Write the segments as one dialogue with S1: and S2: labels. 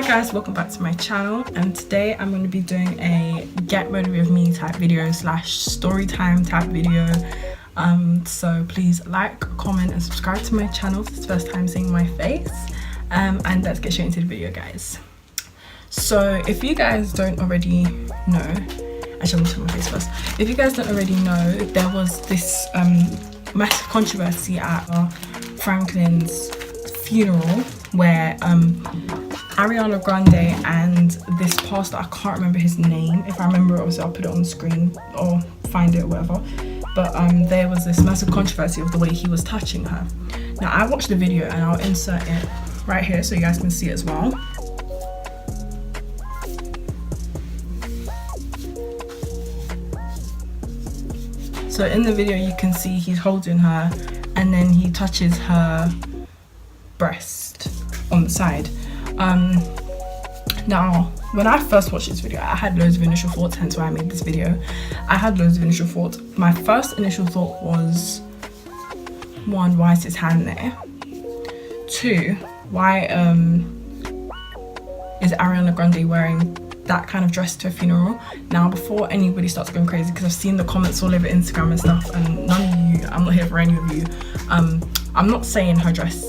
S1: Guys, welcome back to my channel, and today I'm going to be doing a get ready with me type video slash story time type video. So please like, comment and subscribe to my channel if it's the first time seeing my face, and let's get straight into the video, guys. So if you guys don't already know, actually I'm gonna show my face first. If you guys don't already know, there was this massive controversy at Franklin's funeral where Ariana Grande and this pastor, I can't remember his name. If I remember it, obviously I'll put it on the screen or find it or whatever. But there was this massive controversy of the way he was touching her. Now I watched the video and I'll insert it right here so you guys can see it as well. So in the video you can see he's holding her and then he touches her breast on the side. Now when I first watched this video, I had loads of initial thoughts, hence why I made this video. I had loads of initial thoughts. My first initial thought was, one, why is his hand there? Two, why is Ariana Grande wearing that kind of dress to a funeral? Now before anybody starts going crazy, because I've seen the comments all over Instagram and stuff, and none of you, I'm not here for any of you, I'm not saying her dress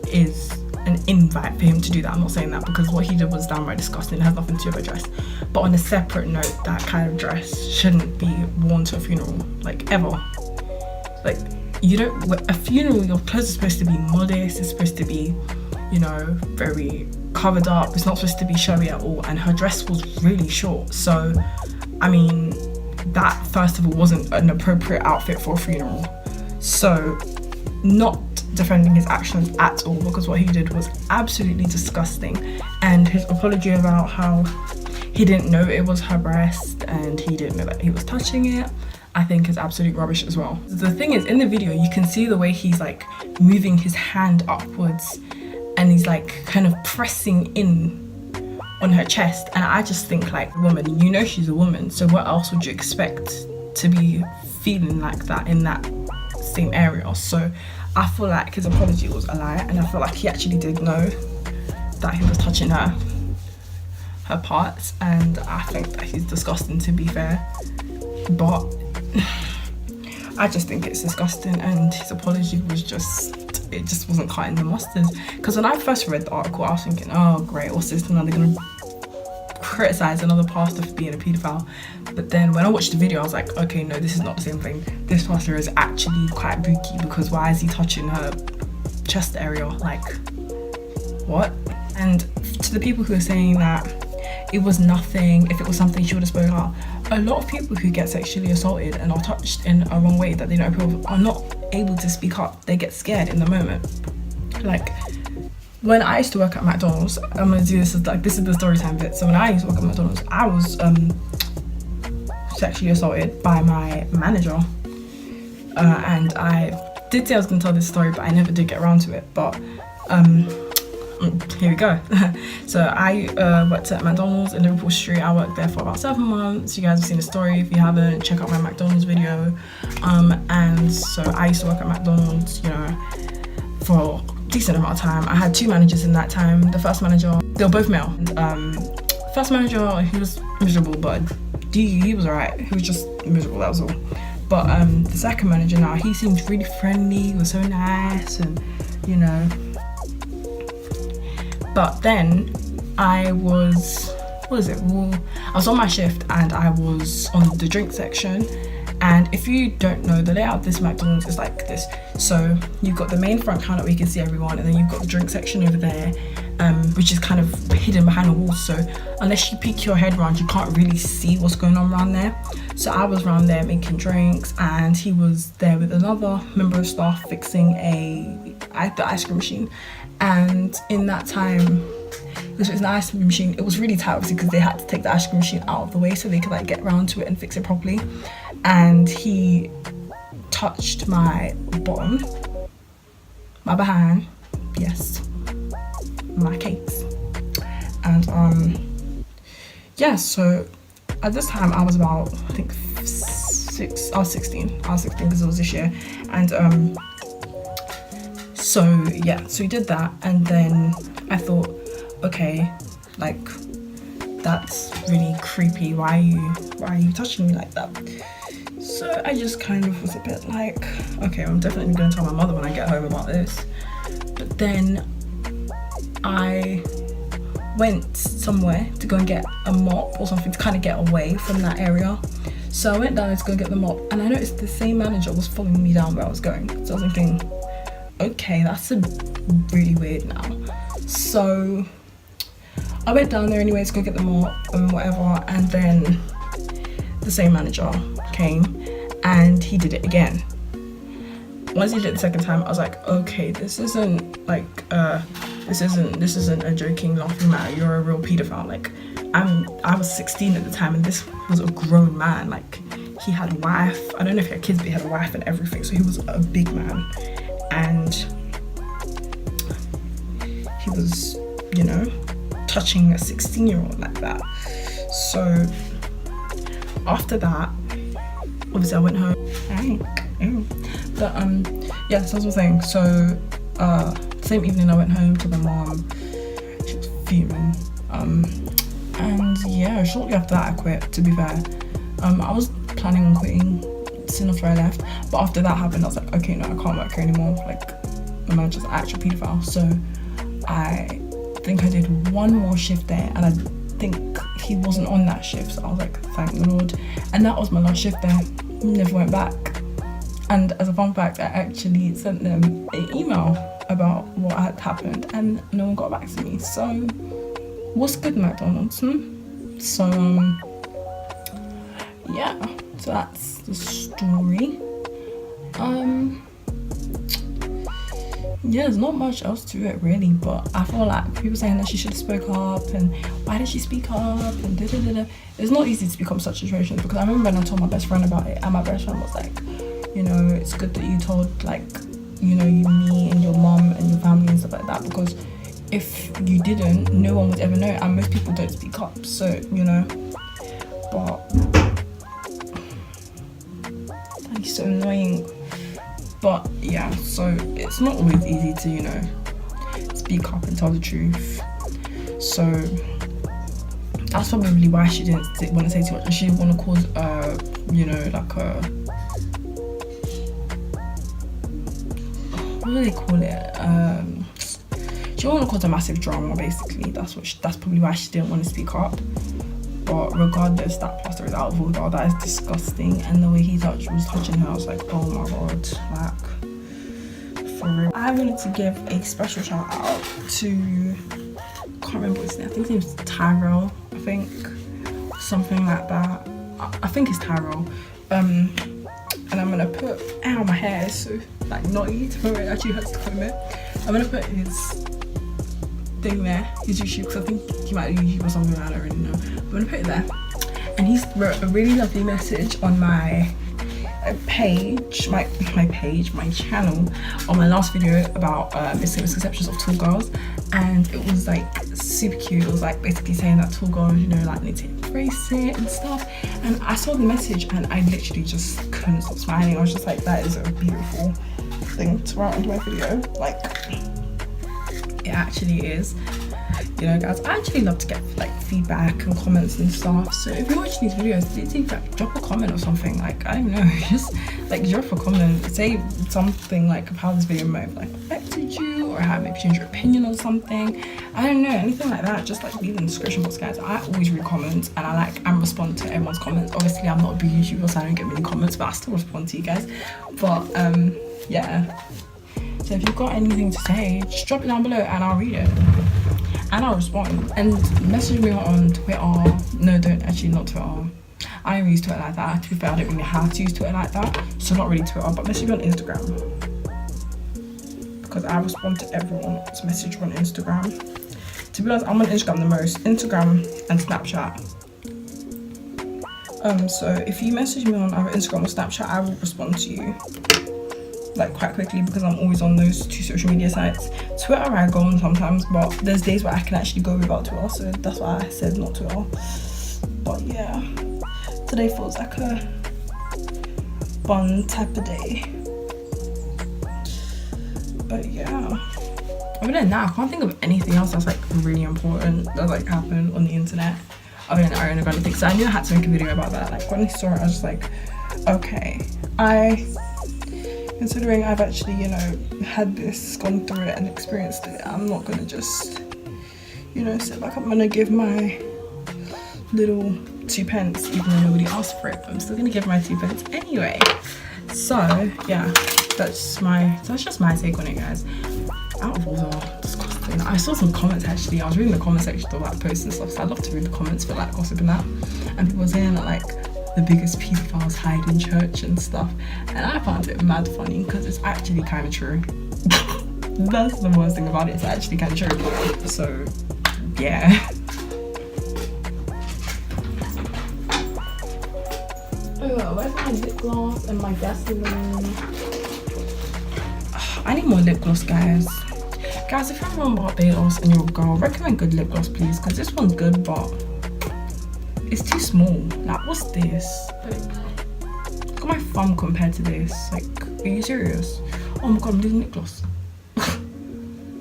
S1: is an invite for him to do that. I'm not saying that, because what he did was downright disgusting. It has nothing to do with a dress. But on a separate note, that kind of dress shouldn't be worn to a funeral, like ever. Like, you don't, a funeral, your clothes are supposed to be modest, it's supposed to be, you know, very covered up, it's not supposed to be showy at all, and her dress was really short. So I mean, that first of all wasn't an appropriate outfit for a funeral. So not defending his actions at all, because what he did was absolutely disgusting, and his apology about how he didn't know it was her breast and he didn't know that he was touching it, I think is absolute rubbish as well. The thing is, in the video you can see the way he's like moving his hand upwards and he's like kind of pressing in on her chest, and I just think, like, woman, you know she's a woman, so what else would you expect to be feeling like that in that same area? So I feel like his apology was a lie, and I feel like he actually did know that he was touching her parts, and I think that he's disgusting, to be fair. But I just think it's disgusting, and his apology was just, it just wasn't cutting the mustard. Because when I first read the article, I was thinking, oh great, what's this, now they're gonna criticize another pastor for being a paedophile. But then when I watched the video, I was like, okay, no, this is not the same thing. This pastor is actually quite booky, because why is he touching her chest area? Like, what? And to the people who are saying that it was nothing, if it was something she would have spoken out, a lot of people who get sexually assaulted and are touched in a wrong way that they don't approve of are not able to speak up. They get scared in the moment. Like, when I used to work at McDonald's, I'm gonna do this as like, this is the story time bit. So when I used to work at McDonald's, I was sexually assaulted by my manager, and I did say I was gonna tell this story, but I never did get around to it. But here we go. So I worked at McDonald's in Liverpool Street. I worked there for about 7 months. You guys have seen the story. If you haven't, check out my McDonald's video. And so I used to work at McDonald's, you know, for decent amount of time. I had 2 managers in that time. The first manager, they were both male. First manager, he was miserable, but he was alright. He was just miserable, that was all. But the second manager now, he seemed really friendly, he was so nice, and you know. But then I was, what is it? Well, I was on my shift and I was on the drink section. And if you don't know, the layout of this McDonald's is like this. So you've got the main front counter where you can see everyone, and then you've got the drink section over there, which is kind of hidden behind the walls. So unless you peek your head around, you can't really see what's going on around there. So I was around there making drinks, and he was there with another member of staff fixing the ice cream machine. And in that time, because it was an ice cream machine, it was really tight, obviously, because they had to take the ice cream machine out of the way so they could like get around to it and fix it properly. And he touched my bottom, my behind, yes, my cakes. And yeah, so at this time I was about, I think I was 16 because it was this year. And so yeah, so he did that, and then I thought, okay, like, that's really creepy. Why are you touching me like that? So I just kind of was a bit like, okay, I'm definitely going to tell my mother when I get home about this. But then I went somewhere to go and get a mop or something to kind of get away from that area. So I went down to go get the mop, and I noticed the same manager was following me down where I was going. So I was thinking, okay, that's really weird now. So I went down there anyway to go get the mop and whatever, and then the same manager came and he did it again. Once he did it the second time, I was like, okay, this isn't like this isn't a joking, laughing matter. You're a real pedophile. Like, I was 16 at the time, and this was a grown man. Like, he had a wife. I don't know if he had kids, but he had a wife and everything. So he was a big man, and he was, you know, touching a 16-year-old like that. So after that, obviously I went home. But yeah, so that's what I'm saying. So same evening I went home to my mom. She was fuming. And yeah, shortly after that I quit, to be fair. I was planning on quitting soon after I left, but after that happened I was like, okay, no, I can't work here anymore. Like, my manager's an actual paedophile. So I think I did one more shift there, and I think he wasn't on that shift, so I was like, thank the Lord. And that was my last shift there. Never went back. And as a fun fact, I actually sent them an email about what had happened, and no one got back to me. So what's good, McDonald's? So yeah, so that's the story. Yeah, there's not much else to it really, but I feel like people saying that she should have spoke up, and why did she speak up, and da-da-da-da. It's not easy to speak up such situations, because I remember when I told my best friend about it, and my best friend was like, you know, it's good that you told, like, you know, me and your mom and your family and stuff like that, because if you didn't, no one would ever know, and most people don't speak up. So, you know, but that is so annoying. But yeah, so it's not always easy to, you know, speak up and tell the truth. So that's probably why she didn't want to say too much, and she didn't want to cause you know, like a, what do they call it, she didn't want to cause a massive drama, basically. That's probably why she didn't want to speak up. But regardless, that plaster is out of order. That is disgusting. And the way he was touching her, I was like, oh my god, like, for real. I wanted to give a special shout out to, can't remember his name, I think his name's Tyrell, I think, something like that. I think it's Tyrell. And I'm gonna put, ow, my hair is so like knotty, it actually hurts to comb it. I'm gonna put his thing there, his YouTube, because I think he might do YouTube or something, I don't really know. I'm gonna put it there. And he wrote a really lovely message on my page, my channel, on my last video about misconceptions of tall girls, and it was like super cute. It was like basically saying that tall girls, you know, like need to embrace it and stuff. And I saw the message and I literally just couldn't stop smiling. I was just like, that is a beautiful thing to write onto my video. Like, it actually is. You know, guys, I actually love to get like feedback and comments and stuff. So if you're watching these videos, please like drop a comment or something. Like, I don't know, just like drop a comment, say something like of how this video might have like affected you, or how it maybe changed your opinion on something. I don't know, anything like that. Just like leave in the description box, guys. I always read comments, and I respond to everyone's comments. Obviously, I'm not a big YouTuber, so I don't get many comments, but I still respond to you guys. But yeah. So if you've got anything to say, just drop it down below and I'll read it. And I'll respond. And message me on Twitter. No, don't, actually, not Twitter. I don't use Twitter like that. To be fair, I don't really know how to use Twitter like that. So not really Twitter, but message me on Instagram. Because I respond to everyone's message on Instagram. To be honest, I'm on Instagram the most. Instagram and Snapchat. So if you message me on either Instagram or Snapchat, I will respond to you like quite quickly, because I'm always on those two social media sites. Twitter I go on sometimes, but there's days where I can actually go without Twitter, so that's why I said not Twitter. But yeah, today feels like a fun type of day. But yeah, Other than that, I can't think of anything else that's like really important that like happened on the internet other than Ariana thing. So I knew I had to make a video about that. Like when I saw it, I was just like, okay, considering I've actually, you know, had this, gone through it and experienced it, I'm not gonna just, you know, sit back. I'm gonna give my little 2 pence, even though nobody asked for it, but I'm still gonna give my 2 pence anyway. So yeah, that's just my take on it, guys. Outfalls are disgusting. I saw some comments actually. I was reading the comment section of like posts and stuff, so I love to read the comments for like gossip and that, and people were saying that like the biggest pedophiles hide in church and stuff, and I found it mad funny because it's actually kind of true. That's the worst thing about it, it's actually kind of true. So yeah. Oh, where's my lip gloss and my Vaseline? I need more lip gloss, guys. Guys, if you're from Barbados and you're a girl, recommend good lip gloss, please, because this one's good, but it's too small. Like, what's this? Like, look at my thumb compared to this. Like, are you serious? Oh my god, I'm losing lip gloss.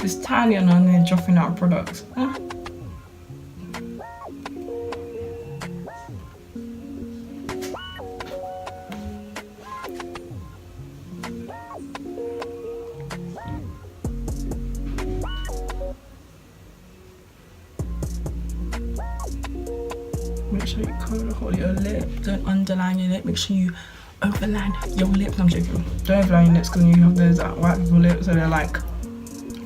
S1: It's tiny and I'm then dropping out products. Huh? Make sure you coat hold your lip. Don't underline your lip. Make sure you overline your lips. I'm joking. Don't overline your lips because you have those white people lips, so they're like,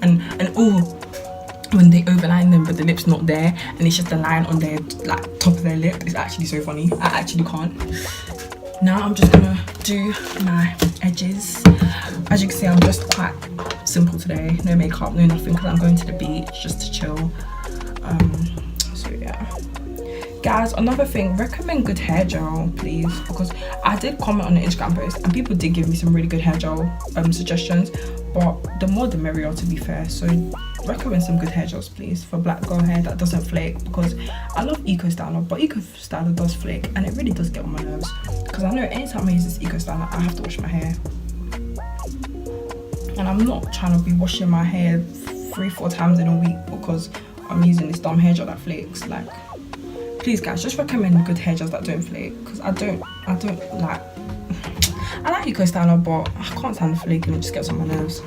S1: and oh, when they overline them but the lip's not there and it's just a line on their like top of their lip. It's actually so funny. I actually can't. Now I'm just gonna do my edges. As you can see, I'm just quite simple today. No makeup, no nothing, because I'm going to the beach just to chill. So yeah. Guys, another thing, recommend good hair gel, please, because I did comment on the Instagram post and people did give me some really good hair gel suggestions, but the more the merrier, to be fair. So recommend some good hair gels, please, for black girl hair that doesn't flake, because I love Eco Styler, but Eco Styler does flake and it really does get on my nerves, because I know anytime I use this Eco Styler I have to wash my hair, and I'm not trying to be washing my hair 3-4 times in a week because I'm using this dumb hair gel that flakes. Like, please guys, just recommend good hair gels that don't flake, because I don't like, I like Eco Styler, but I can't stand the flake and it just gets on my nerves.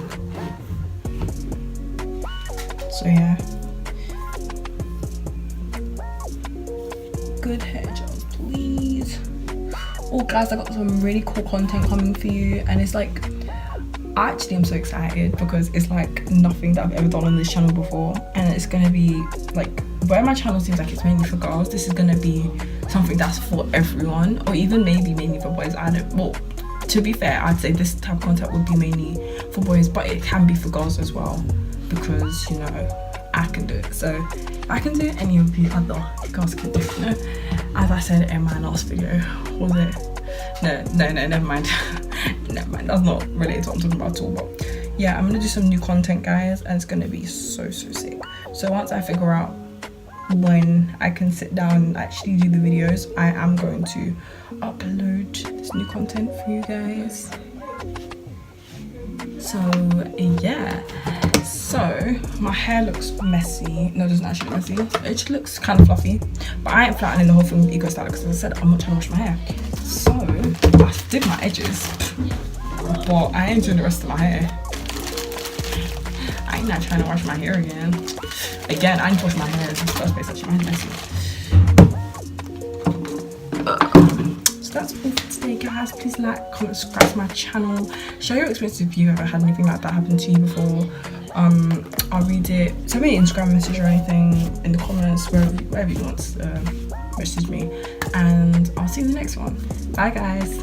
S1: So yeah, good hair gels, please. Oh guys, I got some really cool content coming for you, and it's like, actually I'm so excited because it's like nothing that I've ever done on this channel before, and it's gonna be like, where my channel seems like it's mainly for girls, this is gonna be something that's for everyone, or even maybe mainly for boys. I don't, well, to be fair, I'd say this type of content would be mainly for boys, but it can be for girls as well, because, you know, I can do it. So I can do it, any of you other girls can do it, you know? As I said in my last video, was it? No, never mind. Never mind, that's not related to what I'm talking about at all. But yeah, I'm gonna do some new content, guys, and it's gonna be so sick. So once I figure out when I can sit down and actually do the videos, I am going to upload this new content for you guys. So yeah, so my hair looks messy. No, it doesn't actually look messy, it just looks kind of fluffy, but I ain't flattening the whole thing with Eco Styler because, as I said, I'm not trying to wash my hair. So I did my edges, but I ain't doing the rest of my hair. I ain't not trying to wash my hair again. I need to wash my hair. It's the first place actually, my hair's messy. So that's all for today, guys. Please like, comment, subscribe to my channel. Share your experience if you've ever had anything like that happen to you before. I'll read it. Send me an Instagram message or anything in the comments, wherever you want to message me. And I'll see you in the next one. Bye, guys.